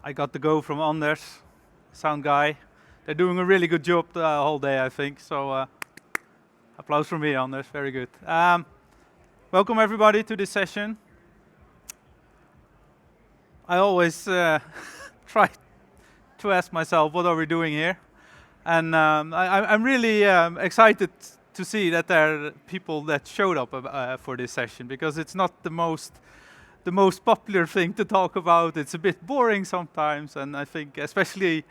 I got the go from Anders, sound guy. They're doing a really good job the whole day, I think. So applause from me, Anders. Very good. Welcome everybody to this session. I always try to ask myself, what are we doing here? And I'm really excited to see that there are people that showed up for this session, because it's not the most popular thing to talk about. It's a bit boring sometimes, and I think especially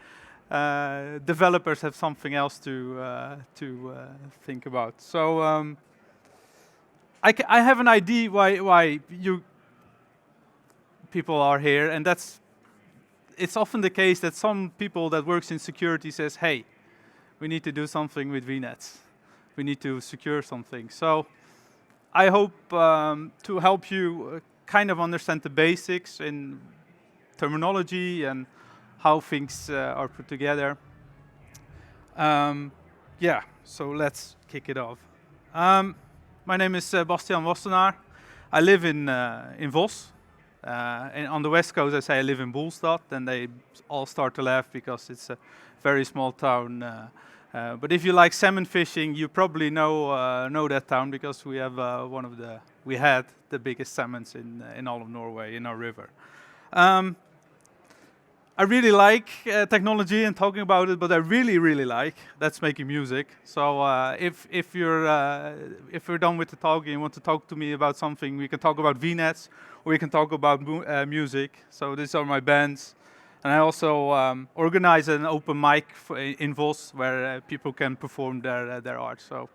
developers have something else to think about. So I have an idea why you people are here, and it's often the case that some people that works in security says, hey, we need to do something with vnets. We need to secure something. So I hope to help you kind of understand the basics in terminology and how things are put together. Yeah, so let's kick it off. My name is Bastiaan Wassenaar. I live in Vos. And on the west coast, I say I live in Boelstad, and they all start to laugh because it's a very small town. But if you like salmon fishing, you probably know that town, because we have we had the biggest salmons in all of Norway in our river. I really like technology and talking about it, but I really like that's making music. So if you're done with the talk and you want to talk to me about something, we can talk about vnets, or we can talk about music. So these are my bands. And I also organize an open mic in Vos where people can perform their art. So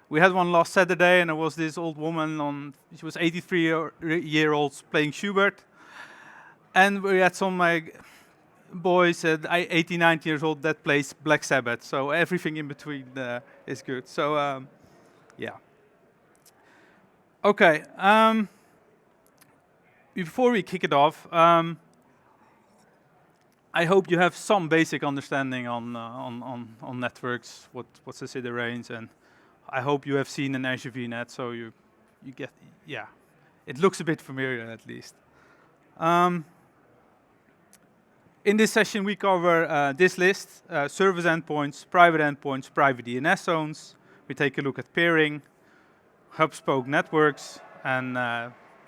we had one last Saturday, and there was this old woman she was 83-year-old playing Schubert. And we had some boys at 80, 90 years old that plays Black Sabbath. So everything in between is good. So yeah. Okay. Before we kick it off, I hope you have some basic understanding on networks, what's the CIDR range, and I hope you have seen an Azure VNet, so you get, yeah, it looks a bit familiar at least. In this session we cover this list, service endpoints, private DNS zones. We take a look at peering, Hubspoke networks, and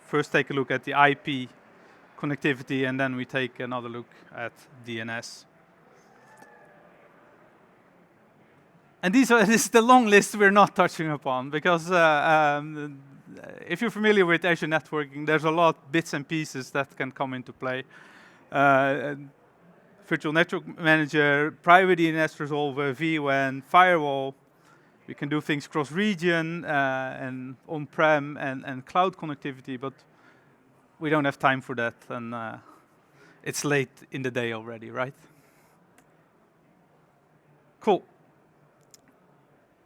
first take a look at the IP connectivity, and then we take another look at DNS. And this is the long list we're not touching upon, because if you're familiar with Azure networking, there's a lot of bits and pieces that can come into play. Virtual Network Manager, private DNS resolver, VWAN, firewall. We can do things cross-region and on-prem and cloud connectivity, but we don't have time for that, and it's late in the day already, right? Cool.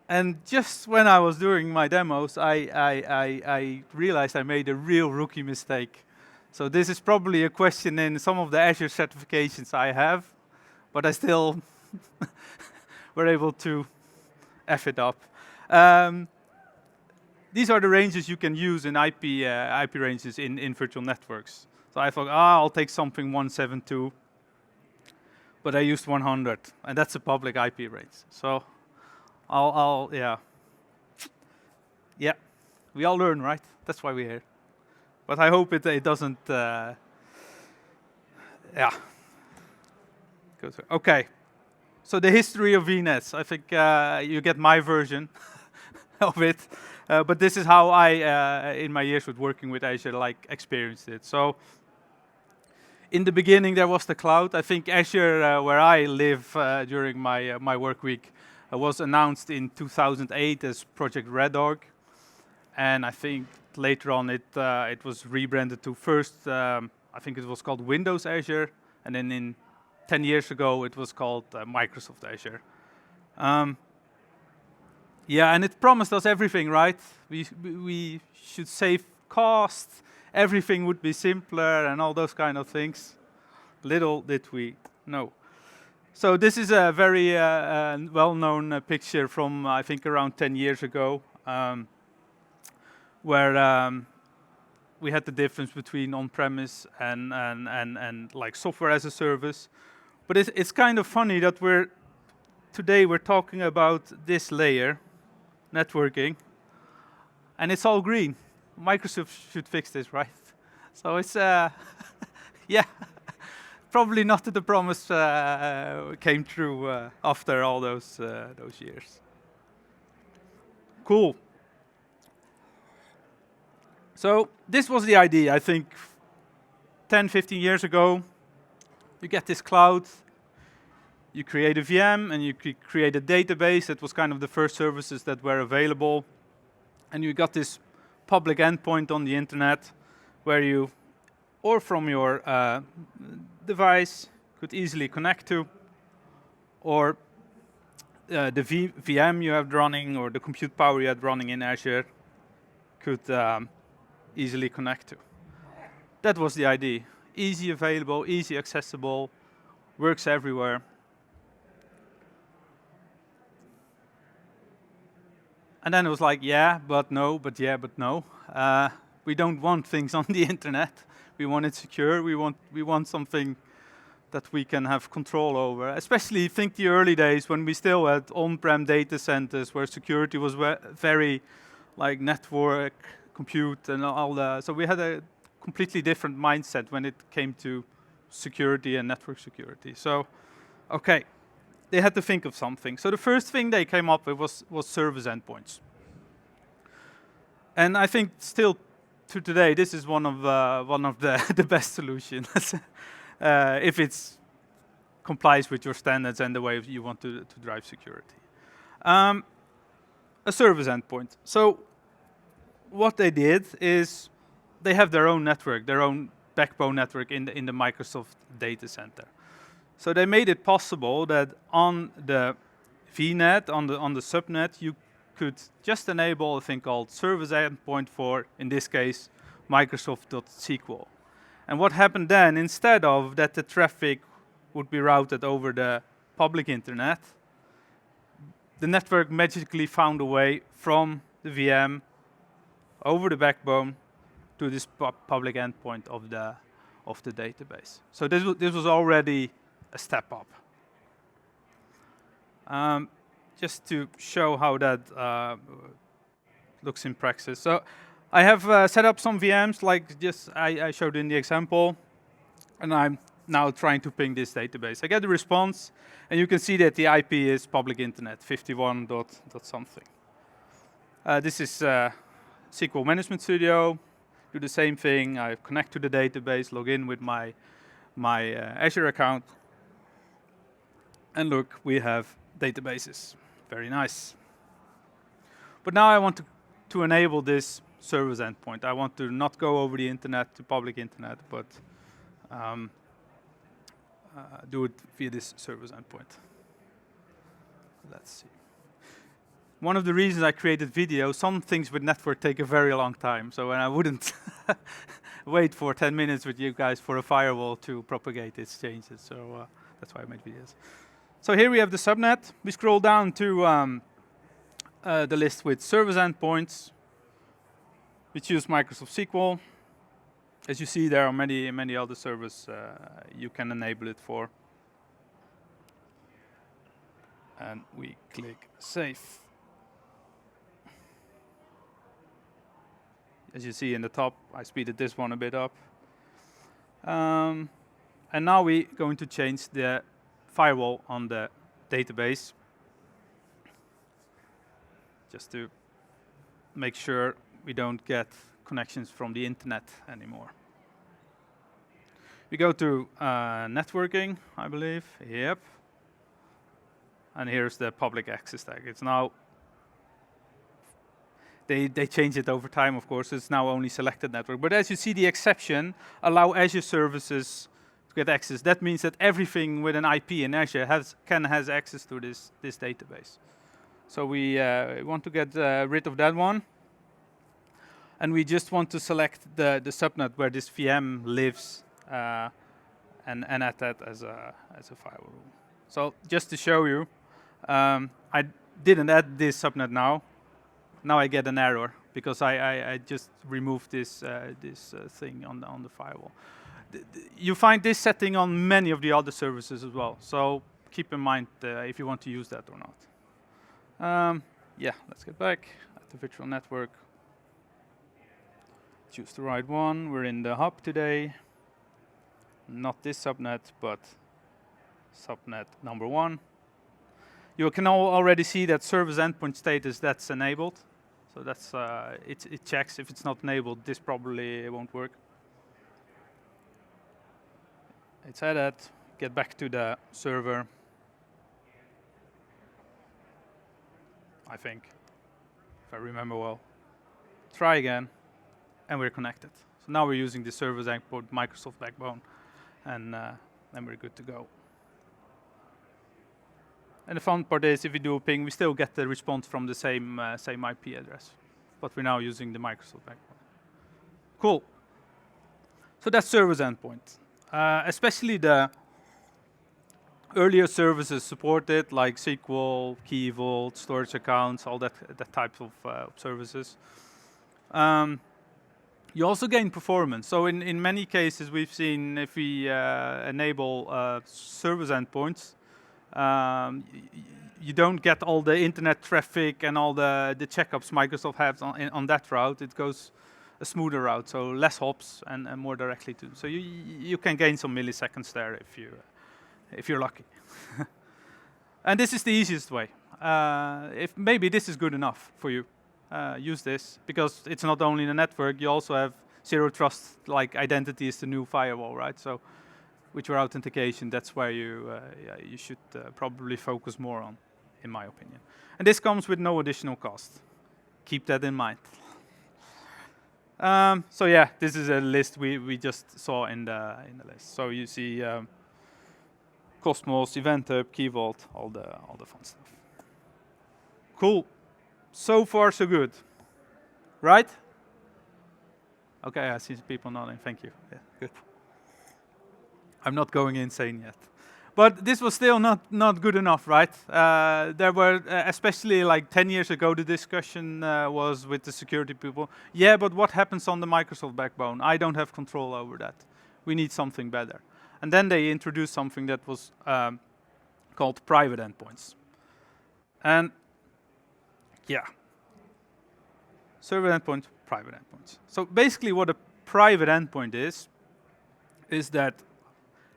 And just when I was doing my demos, I realized I made a real rookie mistake. So this is probably a question in some of the Azure certifications I have, but I still were able to F it up. These are the ranges you can use in IP ranges in virtual networks. So I thought, I'll take something 172, but I used 100, and that's a public IP range. So yeah, we all learn, right? That's why we're here. But I hope it doesn't, yeah. Go through. Okay, so the history of VNets. I think you get my version of it. But this is how I, in my years with working with Azure, experienced it. So, in the beginning there was the cloud. I think Azure, where I live during my work week, was announced in 2008 as Project Red Dog, and I think later on it was rebranded to first. I think it was called Windows Azure, and then 10 years ago it was called Microsoft Azure. Yeah, and it promised us everything, right? We should save costs, everything would be simpler, and all those kind of things. Little did we know. So this is a very well-known picture from, I think, around 10 years ago, where we had the difference between on-premise and like software as a service. But it's kind of funny that today we're talking about this layer, networking, and it's all green. Microsoft should fix this, right? So it's, yeah, probably not that the promise came true after all those years. Cool. So this was the idea, I think, 10, 15 years ago. You get this cloud, you create a VM, and you create a database. That was kind of the first services that were available. And you got this public endpoint on the internet where you, or from your device, could easily connect to, or the VM you have running, or the compute power you had running in Azure could easily connect to. That was the idea. Easy available, easy accessible, works everywhere. And then it was like, yeah, but no, but yeah, but no. We don't want things on the internet. We want it secure. We want something that we can have control over. Especially think the early days when we still had on-prem data centers where security was very like network, compute, and all the. So we had a completely different mindset when it came to security and network security. So, okay, they had to think of something. So the first thing they came up with was service endpoints. And I think still to today, this is one of the best solutions if it complies with your standards and the way you want to drive security. A service endpoint. So what they did is they have their own network, their own backbone network in the Microsoft data center. So they made it possible that on the Vnet, on the subnet, you could just enable a thing called service endpoint for, in this case, Microsoft.SQL. And what happened then, instead of that the traffic would be routed over the public internet, the network magically found a way from the VM over the backbone to this public endpoint of the database. So this was already a step up. Just to show how that looks in practice. So I have set up some VMs like just I showed in the example, and I'm now trying to ping this database. I get the response, and you can see that the IP is public internet, 51 dot something. This is SQL Management Studio. Do the same thing. I connect to the database, log in with my Azure account, and look, we have databases. Very nice. But now I want to enable this service endpoint. I want to not go over the internet to public internet, but do it via this service endpoint. Let's see. One of the reasons I created video, some things with network take a very long time, so I wouldn't wait for 10 minutes with you guys for a firewall to propagate its changes, so that's why I made videos. So here we have the subnet. We scroll down to the list with service endpoints. We choose Microsoft SQL. As you see, there are many other servers you can enable it for. And we click Save. As you see in the top, I speeded this one a bit up. And now we're going to change the firewall on the database, just to make sure we don't get connections from the internet anymore. We go to networking, I believe. Yep. And here's the public access tag. It's now, they change it over time, of course. It's now only selected network. But as you see, the exception allow Azure services get access. That means that everything with an IP in Azure has access to this database. So we want to get rid of that one, and we just want to select the subnet where this VM lives, and add that as a firewall rule. So just to show you, I didn't add this subnet now. Now I get an error because I just removed this thing on the firewall. You find this setting on many of the other services as well. So keep in mind if you want to use that or not. Yeah, let's get back at the virtual network. Choose the right one. We're in the hub today. Not this subnet, but subnet number 1. You can already see that service endpoint status, that's enabled. So that's it checks. If it's not enabled, this probably won't work. It's added. Get back to the server. I think, if I remember well. Try again, and we're connected. So now we're using the service endpoint Microsoft backbone, and then we're good to go. And the fun part is, if we do a ping, we still get the response from the same IP address, but we're now using the Microsoft backbone. Cool. So that's service endpoint. Especially the earlier services supported, like SQL, Key Vault, storage accounts, all that type of services. You also gain performance. So in many cases, we've seen if we enable service endpoints, you don't get all the internet traffic and all the checkups Microsoft has on that route. It goes a smoother route, so less hops and more directly to. So you can gain some milliseconds there if you're lucky. And this is the easiest way. If maybe this is good enough for you, use this, because it's not only the network. You also have zero trust, like identity is the new firewall, right? So with your authentication, that's where you should probably focus more on, in my opinion. And this comes with no additional cost. Keep that in mind. So yeah, this is a list we just saw in the list. So you see Cosmos, Event Hub, Key Vault, all the fun stuff. Cool. So far, so good. Right? Okay, I see people nodding. Thank you. Yeah, good. I'm not going insane yet. But this was still not good enough, right? There were, especially like 10 years ago, the discussion was with the security people. Yeah, but what happens on the Microsoft backbone? I don't have control over that. We need something better. And then they introduced something that was called Private Endpoints. And yeah, server endpoint, private endpoints. So basically what a private endpoint is that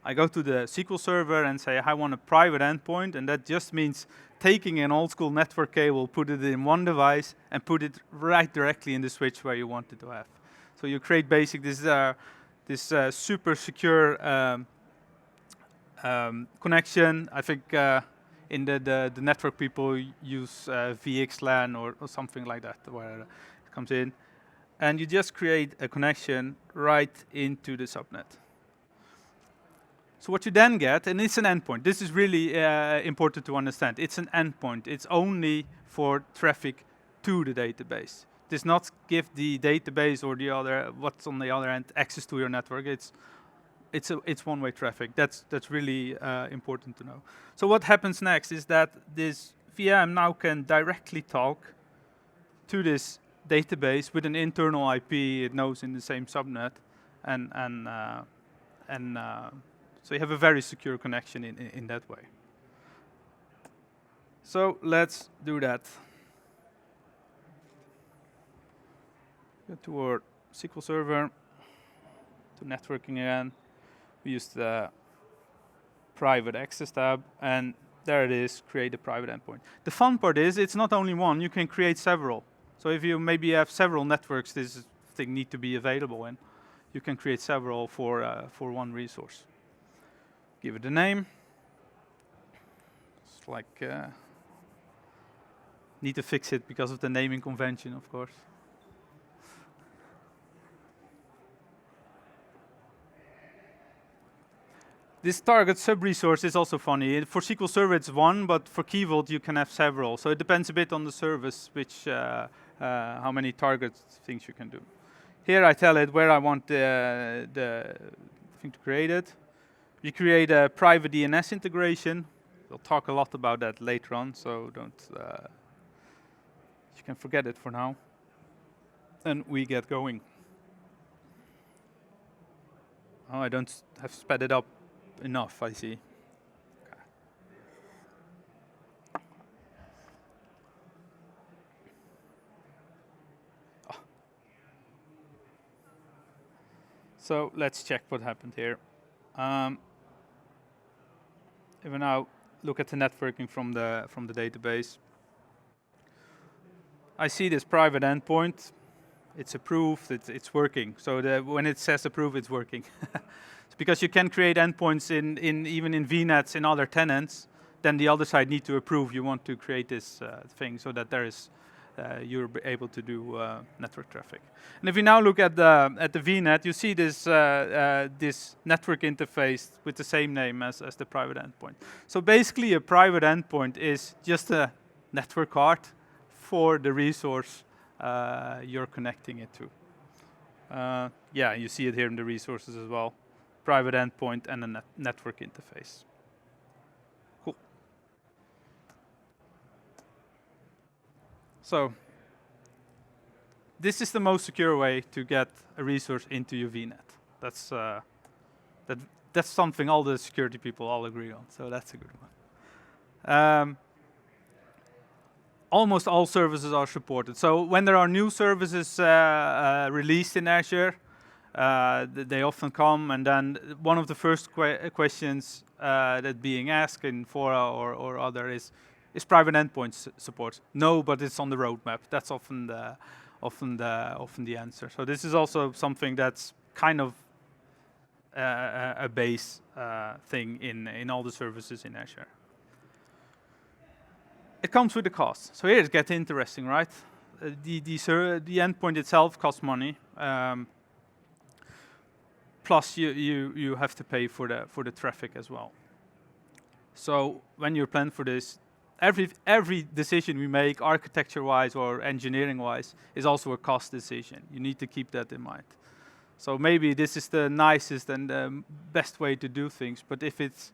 I go to the SQL server and say, I want a private endpoint, and that just means taking an old school network cable, put it in one device, and put it right directly in the switch where you want it to have. So you create this super secure connection. I think in the network people use VXLAN or something like that, where it comes in. And you just create a connection right into the subnet. So what you then get, and it's an endpoint. This is really important to understand. It's an endpoint. It's only for traffic to the database. It does not give the database or the other, what's on the other end, access to your network. It's one-way traffic. That's really important to know. So what happens next is that this VM now can directly talk to this database with an internal IP it knows in the same subnet, so you have a very secure connection in that way. So let's do that. Go to our SQL server, to networking again. We use the private access tab, and there it is, create a private endpoint. The fun part is, it's not only one, you can create several. So if you maybe have several networks this thing need to be available in, you can create several for one resource. Give it a name. It's like, need to fix it because of the naming convention, of course. This target sub-resource is also funny. For SQL Server it's one, but for Key Vault you can have several. So it depends a bit on the service, how many target things you can do. Here I tell it where I want the thing to create it. We create a private DNS integration. We'll talk a lot about that later on, so don't, you can forget it for now. and we get going. Oh, I don't have sped it up enough, I see. So let's check what happened here. If we now look at the networking from the database, I see this private endpoint. It's approved. It's working. So when it says approve, it's working. It's because you can create endpoints even in vnets in other tenants. Then the other side need to approve. You want to create this thing so that there is you're able to do network traffic. And if you now look at the VNet, you see this this network interface with the same name as the private endpoint. So basically, a private endpoint is just a network card for the resource you're connecting it to. Yeah, you see it here in the resources as well. Private endpoint and a network interface. Cool. So this is the most secure way to get a resource into your VNet. That's something all the security people all agree on. So that's a good one. Almost all services are supported. So when there are new services released in Azure, they often come, and then one of the first questions that being asked in fora or other is private endpoints support? No, but it's on the roadmap. That's often the answer. So this is also something that's kind of a base thing in all the services in Azure. It comes with a cost. So here it gets interesting, right? The endpoint itself costs money. Plus you have to pay for the traffic as well. So when you plan for this, every decision we make, architecture-wise or engineering-wise, is also a cost decision. You need to keep that in mind. So maybe this is the nicest and the best way to do things, but if it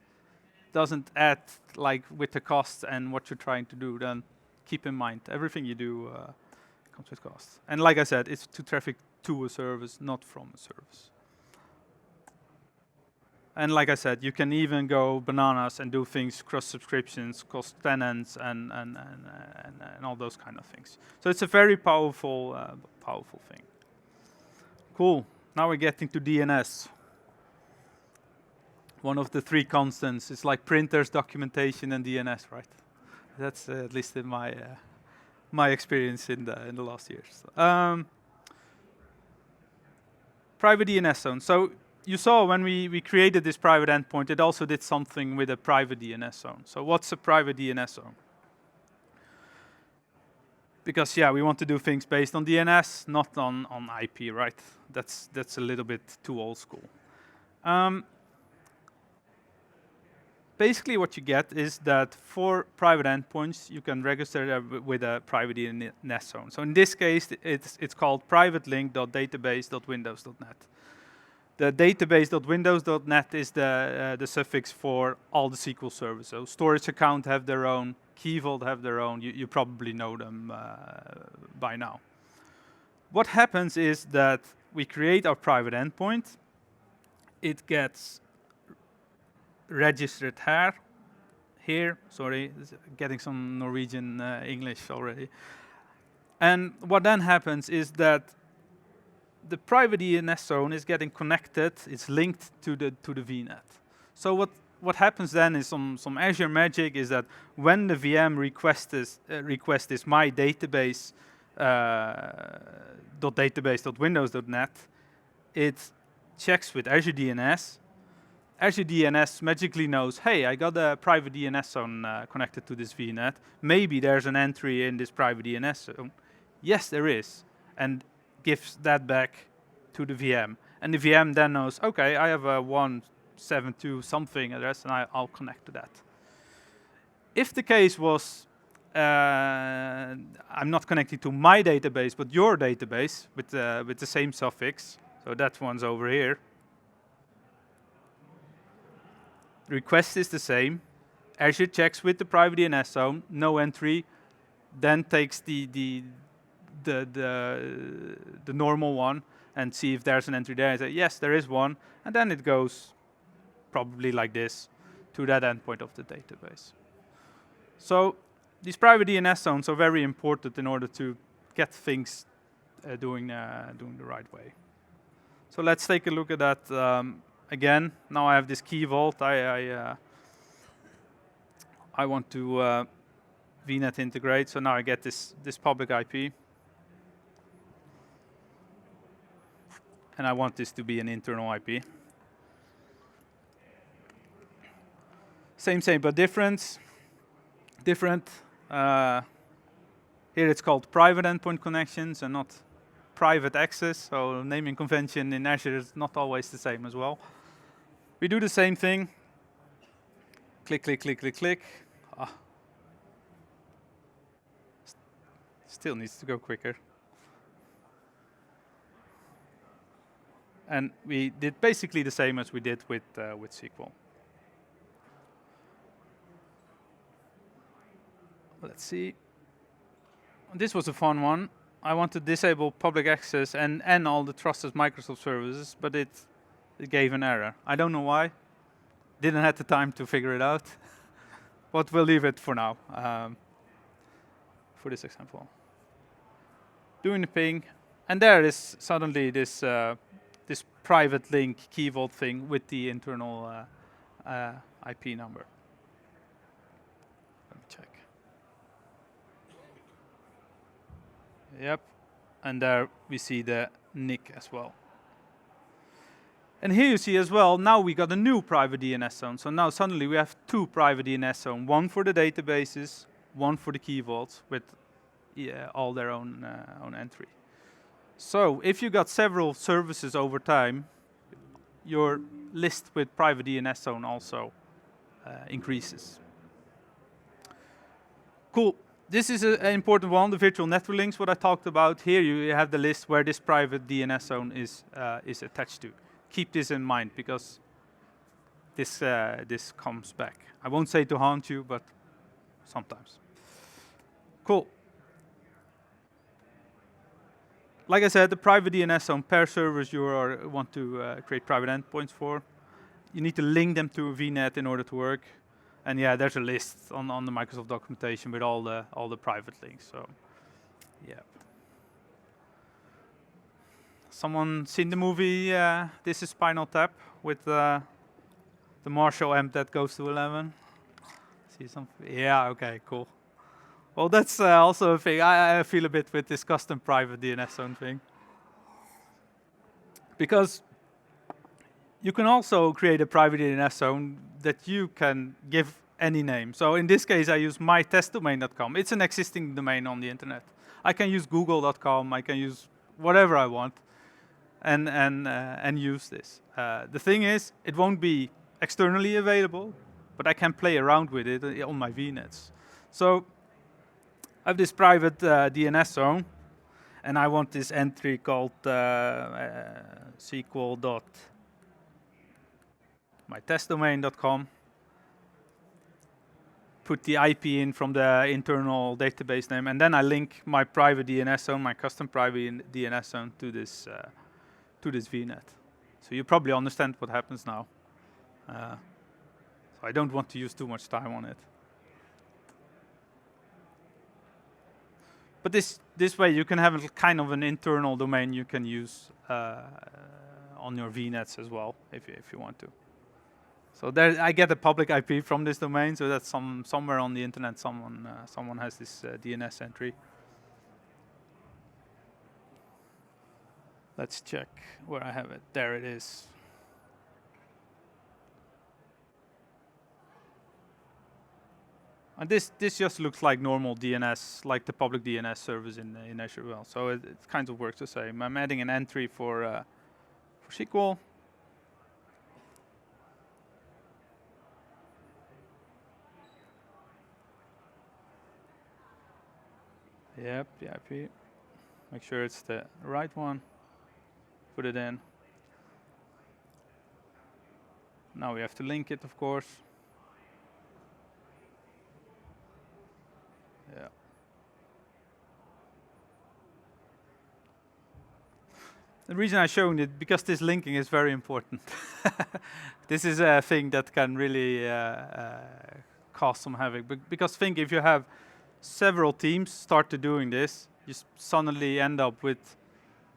doesn't add like with the costs and what you're trying to do, then keep in mind everything you do comes with costs. And like I said, it's to traffic to a service, not from a service. And like I said, you can even go bananas and do things cross subscriptions, cross tenants, and all those kind of things. So it's a very powerful thing. Cool. Now we're getting to DNS. One of the three constants. It's like printers, documentation, and DNS, right? That's at least in my experience in the last years. Private DNS zone. So you saw when we created this private endpoint, it also did something with a private DNS zone. So what's a private DNS zone? Because yeah, we want to do things based on DNS, not on IP, right? That's a little bit too old school. Basically what you get is that for private endpoints, you can register with a private DNS zone. So in this case, it's called private link.database.windows.net. The database.windows.net is the suffix for all the SQL servers. So storage account have their own, Key Vault have their own. You probably know them by now. What happens is that we create our private endpoint. It gets registered here. Sorry, getting some Norwegian English already. And what then happens is that the private DNS zone is getting connected. It's linked to the VNet. So what happens then is some Azure magic is that when the VM request is my database .database.windows.net, it checks with Azure DNS. Azure DNS magically knows, hey, I got a private DNS zone connected to this VNet. Maybe there's an entry in this private DNS zone. Yes, there is. And gives that back to the VM. And the VM then knows, okay, I have a 172 something address, and I'll connect to that. If the case was, I'm not connecting to my database, but your database with the same suffix, so that one's over here. The request is the same. Azure checks with the private DNS zone, no entry, then takes the the normal one and see if there's an entry there. I say, yes, there is one. And then it goes probably like this to that endpoint of the database. So these private DNS zones are very important in order to get things doing the right way. So let's take a look at that again. Now I have this key vault. I want to Vnet integrate. So now I get this public IP, and I want this to be an internal IP. Same, but different. Here it's called private endpoint connections and not private access. So naming convention in Azure is not always the same as well. We do the same thing. Click, click, click, click, click. Still needs to go quicker. And we did basically the same as we did with SQL. Let's see. This was a fun one. I want to disable public access and all the trusted Microsoft services, but it gave an error. I don't know why. Didn't have the time to figure it out. But we'll leave it for now, for this example. Doing the ping, and there is suddenly this this private link key vault thing with the internal IP number. Let me check. Yep, and there we see the NIC as well. And here you see as well, now we got a new private DNS zone. So now suddenly we have two private DNS zones, one for the databases, one for the key vaults with all their own entry. So if you got several services over time, your list with private DNS zone also increases. Cool. This is an important one, the virtual network links, what I talked about. Here you have the list where this private DNS zone is attached to. Keep this in mind because this comes back. I won't say to haunt you, but sometimes. Cool. Like I said, the private DNS zone per service you want to create private endpoints for. You need to link them to a Vnet in order to work. And yeah, there's a list on the Microsoft documentation with all the private links. So, yeah. Someone seen the movie This is Spinal Tap with the Marshall amp that goes to 11? See something? Yeah, okay, cool. Well, that's also a thing. I feel a bit with this custom private DNS zone thing. Because you can also create a private DNS zone that you can give any name. So in this case, I use mytestdomain.com. It's an existing domain on the internet. I can use google.com. I can use whatever I want and use this. The thing is, it won't be externally available, but I can play around with it on my vnets. So I have this private DNS zone, and I want this entry called SQL.mytestdomain.com. Put the IP in from the internal database name, and then I link my private DNS zone, my custom private DNS zone to this VNet. So you probably understand what happens now. So I don't want to use too much time on it. But this way you can have a kind of an internal domain you can use on your VNets as well, if you want to. So there, I get a public IP from this domain, so that somewhere on the internet someone has this DNS entry. Let's check where I have it. There it is. And this just looks like normal DNS, like the public DNS service in Azure well. So it kind of works the same. I'm adding an entry for SQL. Yep, the IP. Make sure it's the right one. Put it in. Now we have to link it, of course. Yeah. The reason I'm showing it, because this linking is very important. This is a thing that can really cause some havoc. Because think, if you have several teams start to doing this, you suddenly end up with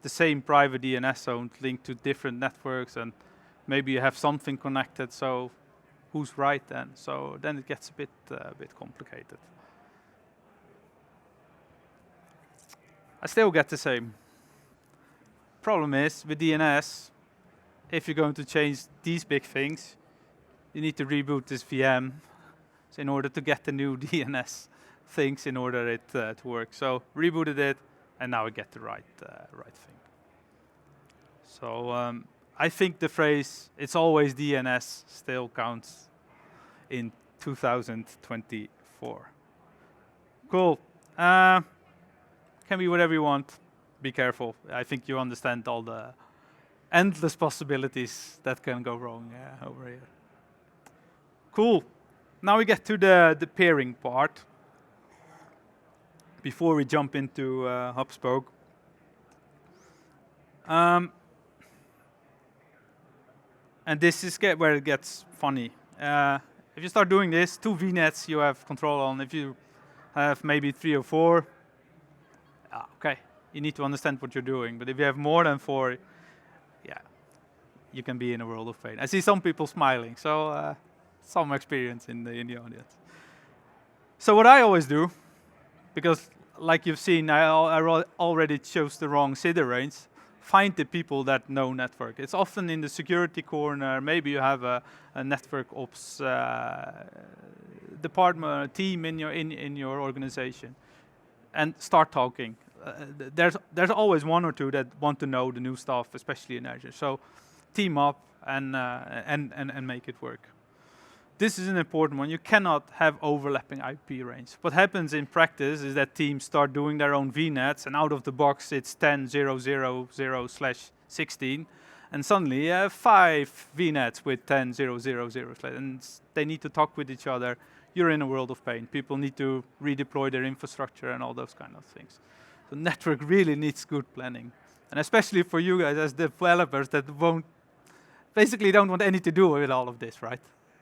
the same private DNS zone linked to different networks, and maybe you have something connected, so who's right then? So then it gets a bit complicated. I still get the same. Problem is, with DNS, if you're going to change these big things, you need to reboot this VM in order to get the new DNS things in order it to work. So rebooted it, and now we get the right thing. So I think the phrase "it's always DNS" still counts in 2024. Cool. Can be whatever you want. Be careful. I think you understand all the endless possibilities that can go wrong over here. Cool. Now we get to the peering part. Before we jump into Hubspoke. And this is where it gets funny. If you start doing this, 2 vnets you have control on. If you have maybe 3 or 4, okay, you need to understand what you're doing. But if you have more than 4, yeah, you can be in a world of pain. I see some people smiling, so some experience in the audience. So what I always do, because like you've seen, I already chose the wrong CIDR range, find the people that know network. It's often in the security corner. Maybe you have a network ops department, team in your organization, and start talking. There's always 1 or 2 that want to know the new stuff, especially in Azure. So team up and make it work. This is an important one. You cannot have overlapping IP range. What happens in practice is that teams start doing their own VNets, and out of the box it's 10.0.0/16, and suddenly you have 5 VNets with 10.0.0/, and they need to talk with each other. You're in a world of pain. People need to redeploy their infrastructure and all those kind of things. The network really needs good planning, and especially for you guys as developers that basically don't want anything to do with all of this, right?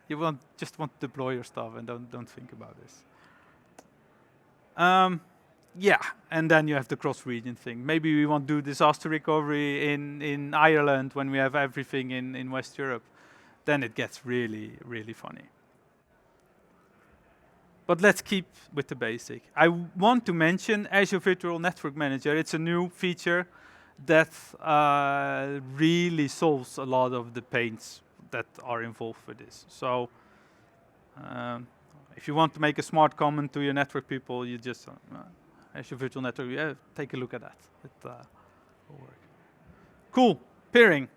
You just want to deploy your stuff and don't think about this. Yeah, and then you have the cross-region thing. Maybe we want to do disaster recovery in Ireland when we have everything in West Europe. Then it gets really, really funny. But let's keep with the basic. I want to mention Azure Virtual Network Manager. It's a new feature that really solves a lot of the pains that are involved with this. So if you want to make a smart comment to your network people, you just Azure Virtual Network, take a look at that. It will work. Cool, peering.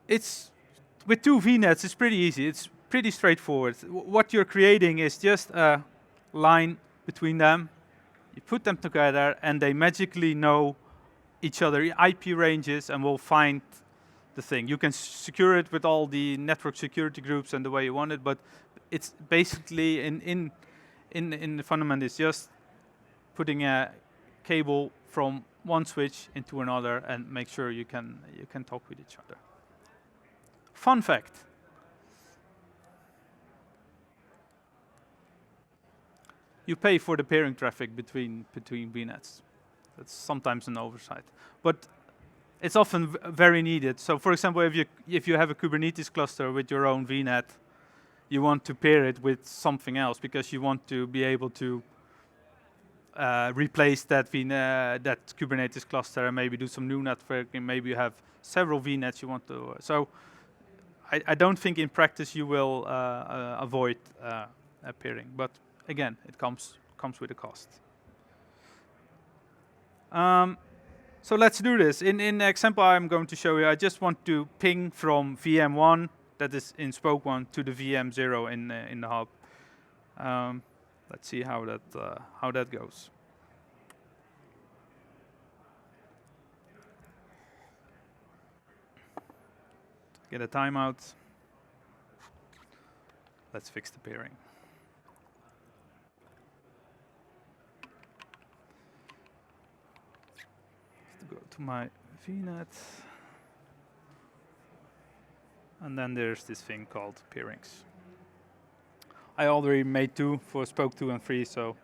It's with 2 VNets, it's pretty easy. It's pretty straightforward. What you're creating is just a line between them. You put them together, and they magically know each other IP ranges and will find the thing. You can secure it with all the network security groups and the way you want it, but it's basically in the fundament is just putting a cable from one switch into another and make sure you can talk with each other. Fun fact. You pay for the peering traffic between VNets. That's sometimes an oversight, but it's often very needed. So, for example, if you have a Kubernetes cluster with your own VNet, you want to pair it with something else because you want to be able to replace that Kubernetes cluster and maybe do some new networking. Maybe you have several VNets you want to. So, I don't think in practice you will avoid peering, but again, it comes with a cost. So let's do this. In the example I'm going to show you, I just want to ping from VM1, that is in Spoke 1, to the VM0 in the hub. Let's see how that goes. Get a timeout. Let's fix the peering. go to my Vnet. And then there's this thing called peerings. I already made 2 for Spoke 2 and 3, so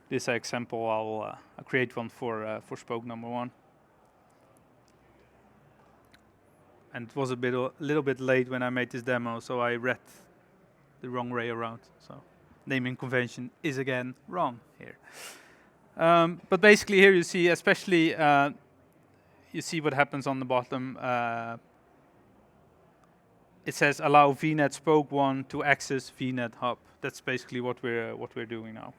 this example I'll create one for Spoke number 1. And it was a little bit late when I made this demo, so I read the wrong way around. So naming convention is again wrong here. But basically here you see, especially you see what happens on the bottom. It says allow Vnet Spoke 1 to access Vnet Hub. That's basically what we're doing now.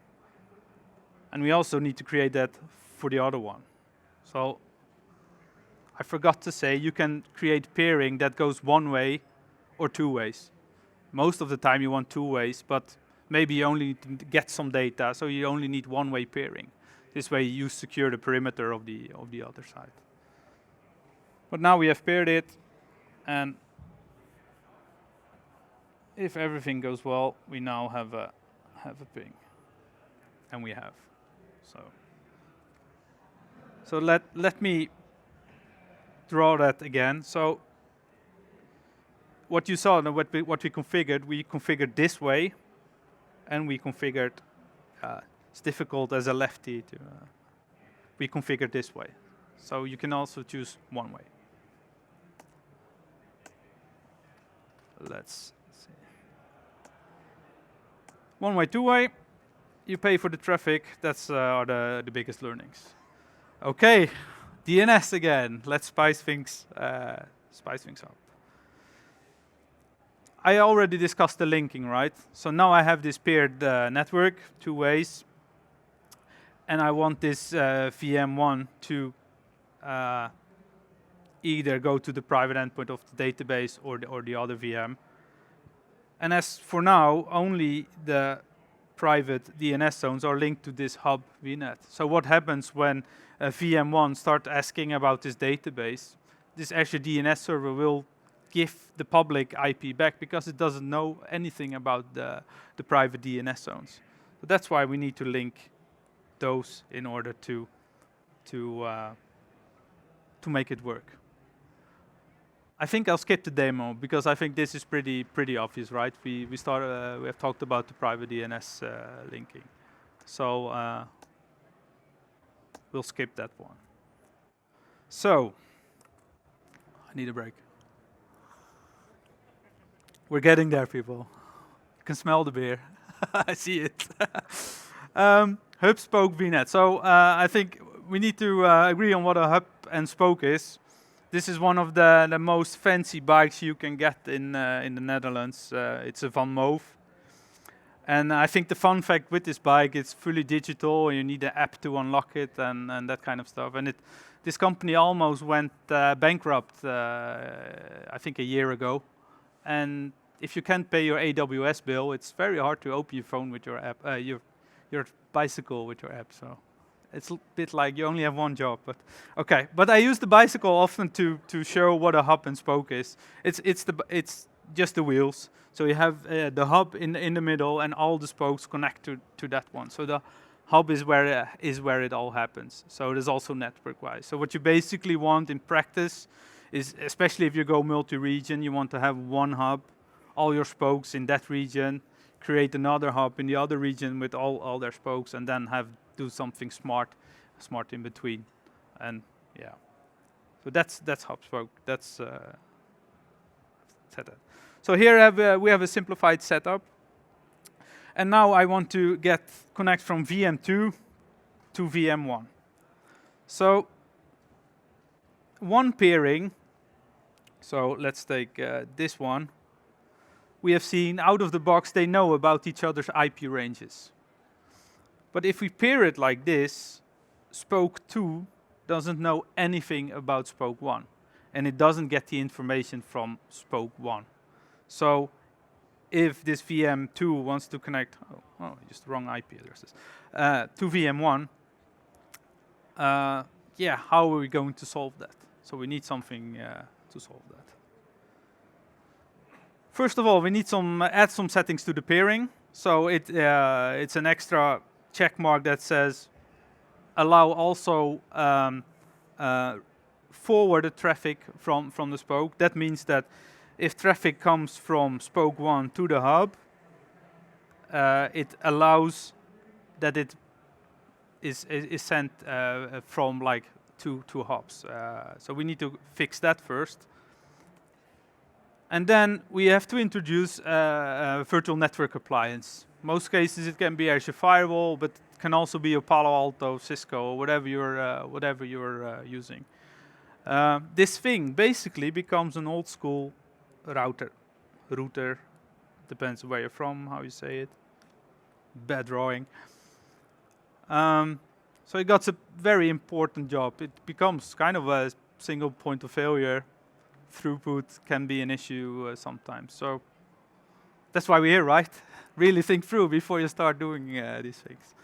And we also need to create that for the other one. So I forgot to say you can create peering that goes one way or 2 ways. Most of the time you want 2 ways, but maybe you only need to get some data, so you only need one-way peering. This way you secure the perimeter of the other side. But now we have paired it, and if everything goes well, we now have a ping, and we have. So let me draw that again. So what you saw, what we configured this way, and we configured. It's difficult as a lefty to. We configured this way, so you can also choose one way. Let's see. One way, 2 way. You pay for the traffic. That's are the biggest learnings. Okay, DNS again. Let's spice things up. I already discussed the linking, right? So now I have this paired network, 2 ways, and I want this VM1 to either go to the private endpoint of the database or the other VM. And as for now, only the private DNS zones are linked to this hub Vnet. So what happens when VM1 starts asking about this database? This Azure DNS server will give the public IP back because it doesn't know anything about the private DNS zones. So that's why we need to link those in order to make it work. I think I'll skip the demo because I think this is pretty obvious, right? We have talked about the private DNS linking, so we'll skip that one. So I need a break. We're getting there, people. You can smell the beer. I see it. Hubspoke Vnet. So I think we need to agree on what a hub and spoke is. This is one of the most fancy bikes you can get in the Netherlands. It's a Van Moof. And I think the fun fact with this bike, it's fully digital. You need an app to unlock it and that kind of stuff. And this company almost went bankrupt, I think a year ago. And if you can't pay your AWS bill, it's very hard to open your phone with your app, your bicycle with your app. So it's a bit like you only have one job, but okay. But I use the bicycle often to show what a hub and spoke is. It's just the wheels. So you have the hub in the middle, and all the spokes connect to that one. So the hub is where it all happens. So there's also network-wise. So what you basically want in practice is, especially if you go multi-region, you want to have one hub, all your spokes in that region, create another hub in the other region with all their spokes, and then do something smart in between. And yeah, so that's Hubspoke. That's setup. So here we have a simplified setup, and now I want to connect from VM2 to VM1. So one peering. So let's take this one. We have seen out of the box they know about each other's IP ranges. But if we pair it like this, Spoke 2 doesn't know anything about Spoke 1. And it doesn't get the information from Spoke 1. So if this VM2 wants to connect, just the wrong IP addresses, to VM1, yeah, how are we going to solve that? So we need something to solve that. First of all, we need add some settings to the peering. So it's an extra check mark that says allow also forwarded traffic from the spoke. That means that if traffic comes from spoke 1 to the hub, it allows that it is sent from like two hubs. So we need to fix that first. And then we have to introduce a virtual network appliance. Most cases it can be Azure Firewall, but it can also be a Palo Alto, Cisco, or whatever you're using. This thing basically becomes an old school router, depends where you're from, how you say it. Bad drawing. So it got a very important job. It becomes kind of a single point of failure. Throughput can be an issue sometimes. So that's why we're here, right? Really think through before you start doing these things.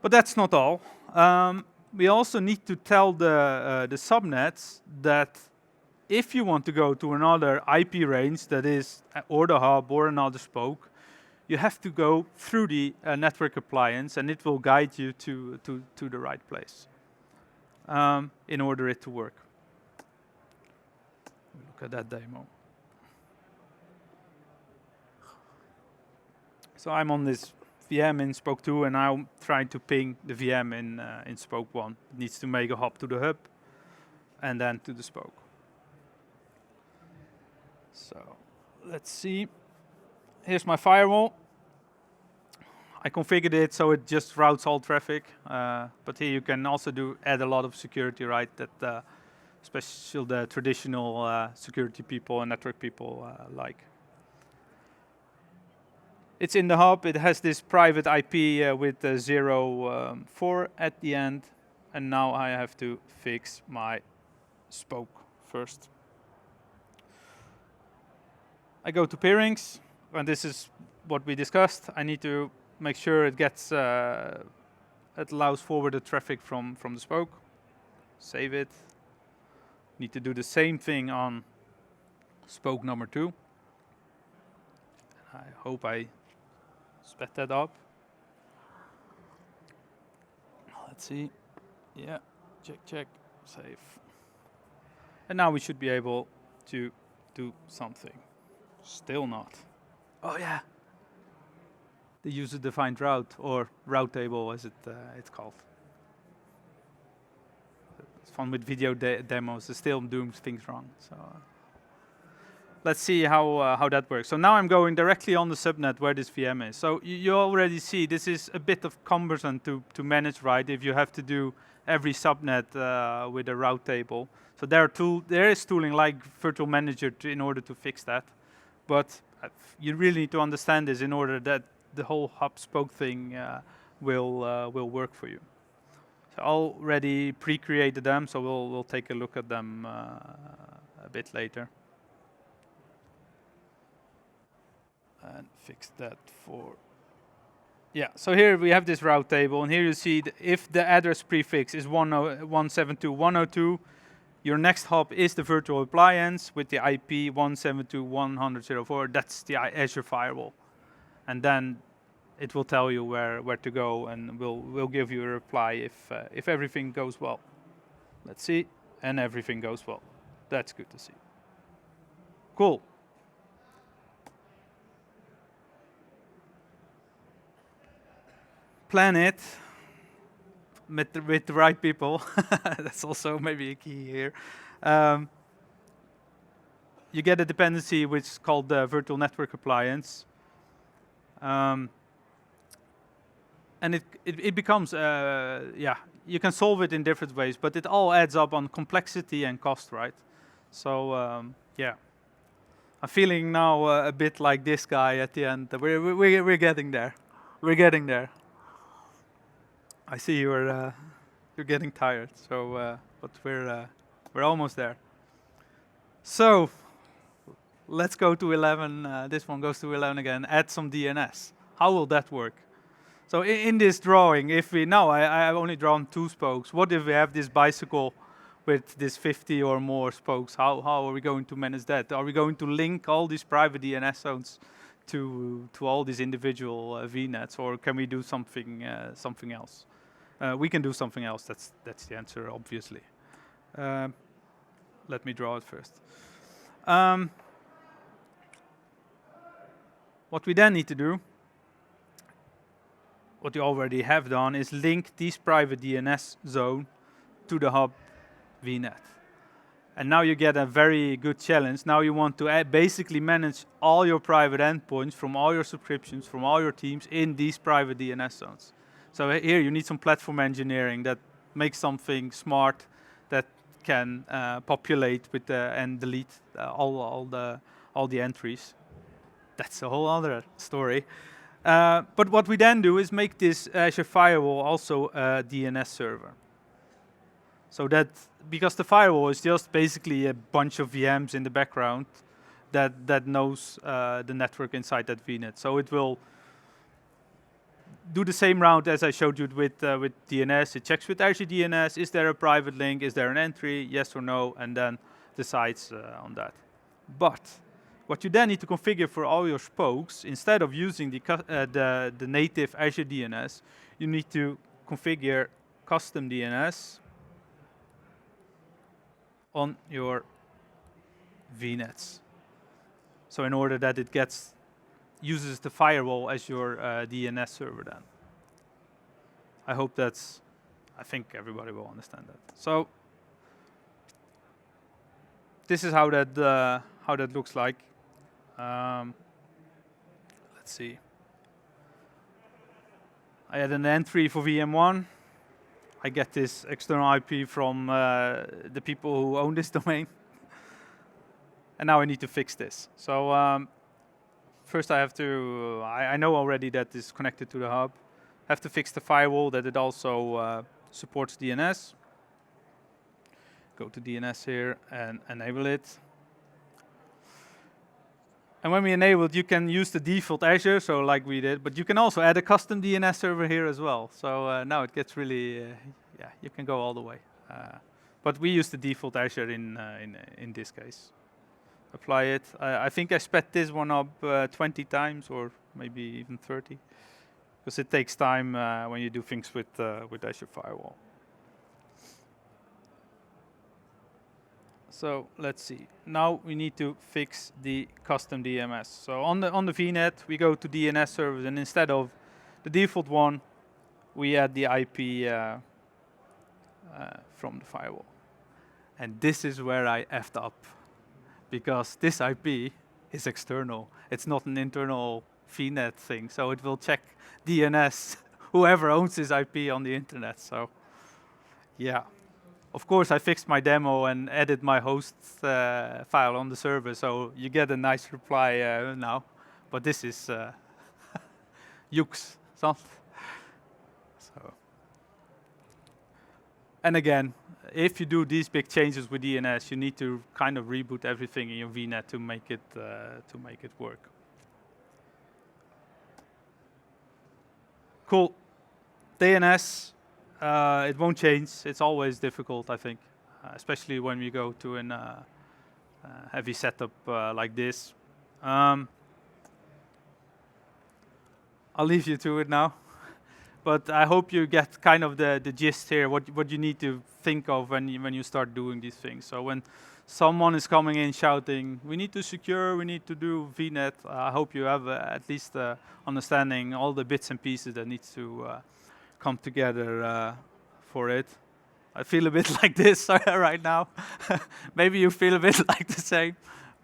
But that's not all. We also need to tell the subnets that if you want to go to another IP range that is or the hub or another spoke, you have to go through the network appliance, and it will guide you to the right place in order it to work. Look at that demo. So I'm on this VM in spoke 2, and I'm trying to ping the VM in spoke 1. It needs to make a hop to the hub, and then to the spoke. So let's see. Here's my firewall. I configured it so it just routes all traffic, but here you can also add a lot of security, right? That especially the traditional security people and network people like. It's in the hub. It has this private IP with 0.4 at the end, and now I have to fix my spoke first. I go to peerings, and this is what we discussed. I need to make sure it gets it allows forwarded traffic from the spoke. Save it. Need to do the same thing on spoke number 2. I hope I sped that up. Let's see. Yeah, check, save. And now we should be able to do something. Still not. Oh yeah. The user-defined route, or route table as it's called. It's fun with video demos. It's still doing things wrong. So let's see how that works. So now I'm going directly on the subnet where this VM is. So you already see this is a bit of cumbersome to manage, right? If you have to do every subnet with a route table. So there is tooling like Virtual Manager in order to fix that. But you really need to understand this in order that the whole Hubspoke thing will work for you. So I already pre-created them, so we'll take a look at them a bit later. And fix that for... Yeah, so here we have this route table, and here you see if the address prefix is 172.102, your next hop is the virtual appliance with the IP 172.100.04. That's the Azure Firewall. And then it will tell you where to go, and we'll give you a reply if everything goes well. Let's see, and everything goes well. That's good to see. Cool. Plan it with the right people. That's also maybe a key here. You get a dependency which is called the virtual network appliance. And it becomes, you can solve it in different ways, but it all adds up on complexity and cost, right? So, yeah. I'm feeling now a bit like this guy at the end. We're getting there. We're getting there. I see you're getting tired, so but we're almost there. So let's go to 11. This one goes to 11 again. Add some DNS. How will that work? So in this drawing, if we now I have only drawn 2 spokes. What if we have this bicycle with this 50 or more spokes? How are we going to manage that? Are we going to link all these private DNS zones to all these individual VNets, or can we do something else? We can do something else. That's the answer, obviously. Let me draw it first. What we then need to do, what you already have done, is link this private DNS zone to the hub Vnet. And now you get a very good challenge. Now you want to basically manage all your private endpoints from all your subscriptions, from all your teams in these private DNS zones. So here you need some platform engineering that makes something smart that can populate with and delete all the entries. That's a whole other story. But what we then do is make this Azure firewall also a DNS server. So that, because the firewall is just basically a bunch of VMs in the background that knows the network inside that VNet. So it will do the same route as I showed you with DNS. It checks with Azure DNS, is there a private link, is there an entry, yes or no, and then decides on that. But what you then need to configure for all your spokes, instead of using the native Azure DNS, you need to configure custom DNS on your VNets. So in order that it uses the firewall as your DNS server then. I think everybody will understand that. So this is how that looks like. Let's see. I had an entry for VM1. I get this external IP from the people who own this domain. And now I need to fix this. So first I have to, I know already that it's connected to the hub. I have to fix the firewall, that it also supports DNS. Go to DNS here and enable it. And when we enable it, you can use the default Azure, so like we did, but you can also add a custom DNS server here as well. So now it gets really, yeah, you can go all the way. But we use the default Azure in this case. Apply it. I think I sped this one up 20 times, or maybe even 30, because it takes time when you do things with Azure Firewall. So let's see. Now we need to fix the custom DMS. So on the VNet, we go to DNS servers, and instead of the default one, we add the IP from the firewall. And this is where I effed up, because this IP is external. It's not an internal VNet thing. So it will check DNS, whoever owns this IP on the internet. So yeah. Of course, I fixed my demo and added my host file on the server, so you get a nice reply now. But this is Yux. So, and again, if you do these big changes with DNS, you need to kind of reboot everything in your VNet to make it work. Cool. DNS. It won't change. It's always difficult, I think, especially when we go to a heavy setup like this. I'll leave you to it now, but I hope you get kind of the gist here, what you need to think of when you start doing these things. So when someone is coming in shouting, we need to secure, we need to do VNet, I hope you have at least understanding all the bits and pieces that needs to come together for it. I feel a bit like this right now. Maybe you feel a bit like the same,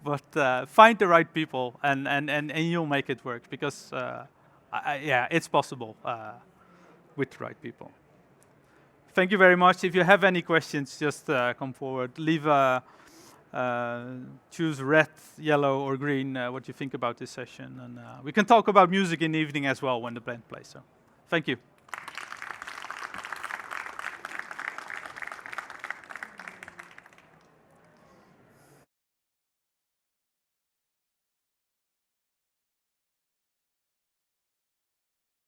but find the right people and you'll make it work, because yeah, it's possible with the right people. Thank you very much. If you have any questions, just come forward. Leave choose red, yellow, or green what you think about this session, and we can talk about music in the evening as well when the band plays. So, thank you.